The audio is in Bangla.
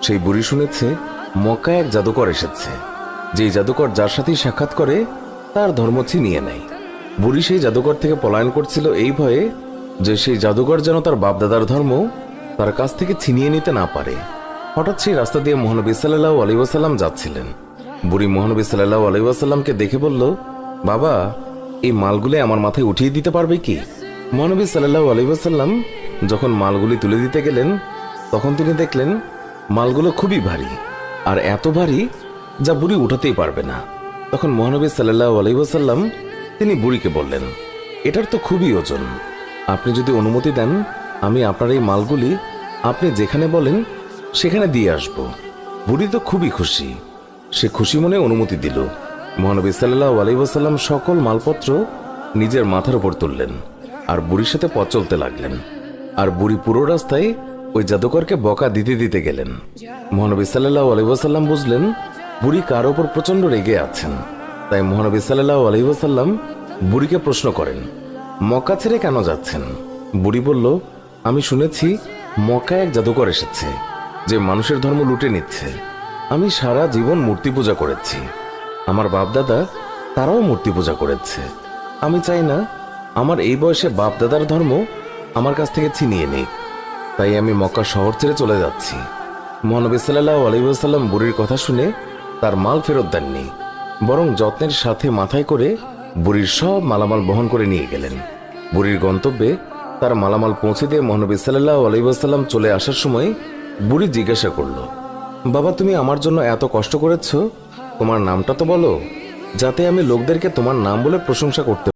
সেই বুড়ি শুনেছে মক্কায় এক জাদুকর এসেছে, যেই জাদুকর যার সাথেই সাক্ষাৎ করে তার ধর্ম ছিনিয়ে নেয়। বুড়ি সেই জাদুকর থেকে পলায়ন করছিল এই ভয়ে যে সেই জাদুকর যেন তার বাপদাদার ধর্ম তার কাছ থেকে ছিনিয়ে নিতে না পারে। হঠাৎ সেই রাস্তা দিয়ে মহানবী সাল্লাল্লাহু আলাইহি ওয়াসাল্লাম যাচ্ছিলেন। বুড়ি মহানবী সাল্লাল্লাহু আলাইহি ওয়াসাল্লামকে দেখে বলল, বাবা, এই মালগুলি আমার মাথায় উঠিয়ে দিতে পারবে কি? মহানবী সাল্লাল্লাহু আলাইহি ওয়াসাল্লাম যখন মালগুলি তুলে দিতে গেলেন তখন তিনি দেখলেন মালগুলো খুবই ভারী, আর এত ভারী যা বুড়ি উঠাতেই পারবে না। তখন মহানবী সাল্লাল্লাহু আলাইহি ওয়াসাল্লাম তিনি বুড়িকে বললেন, এটার তো খুবই ওজন, আপনি যদি অনুমতি দেন আমি আপনার এই মালগুলি আপনি যেখানে বলেন সেখানে দিয়ে আসব। বুড়ি তো খুবই খুশি, সে খুশি মনে অনুমতি দিল। মহানবী সাল্লাল্লাহু আলাইহি ওয়াসাল্লাম সকল মালপত্র নিজের মাথার উপর তুললেন আর বুড়ির সাথে পথ চলতে লাগলেন। আর বুড়ি পুরো রাস্তায় ওই জাদুকরকে বকা দিতে দিতে গেলেন। মহানবী সাল্লাল্লাহু আলাইহি ওয়াসাল্লাম বুঝলেন বুড়ি কার ওপর প্রচন্ড রেগে আছেন। তাই মহানবী সাল্লাল্লাহু আলাইহি ওয়াসাল্লাম বুড়িকে প্রশ্ন করেন, মক্কা ছেড়ে কেন যাচ্ছেন? বুড়ি বলল, আমি শুনেছি মক্কায় এক জাদুকর এসেছে যে মানুষের ধর্ম লুটে নিচ্ছে। আমি সারা জীবন মূর্তি পূজা করেছি, আমার বাপদাদা তারাও মূর্তি পূজা করেছে। আমি চাই না আমার এই বয়সে বাপদাদার ধর্ম আমার কাছ থেকে ছিনিয়ে নিক, তাই আমি মক্কা শহর ছেড়ে চলে যাচ্ছি। মহানবী সাল্লাল্লাহু আলাইহি ওয়াসাল্লাম বুড়ির কথা শুনে তার মাল ফেরত দেননি, বরং যত্নের সাথে মাথায় করে বুড়ির সব মালামাল বহন করে নিয়ে গেলেন। বুড়ির গন্তব্যে তার মালামাল পৌঁছে দিয়ে মহানবী সাল্লাল্লাহু আলাইহি ওয়াসাল্লাম চলে আসার সময় বুড়ি জিজ্ঞাসা করল, বাবা, তুমি আমার জন্য এত কষ্ট করেছ, তোমার নামটা তো বলো, যাতে আমি লোকদেরকে তোমার নাম বলে প্রশংসা করতে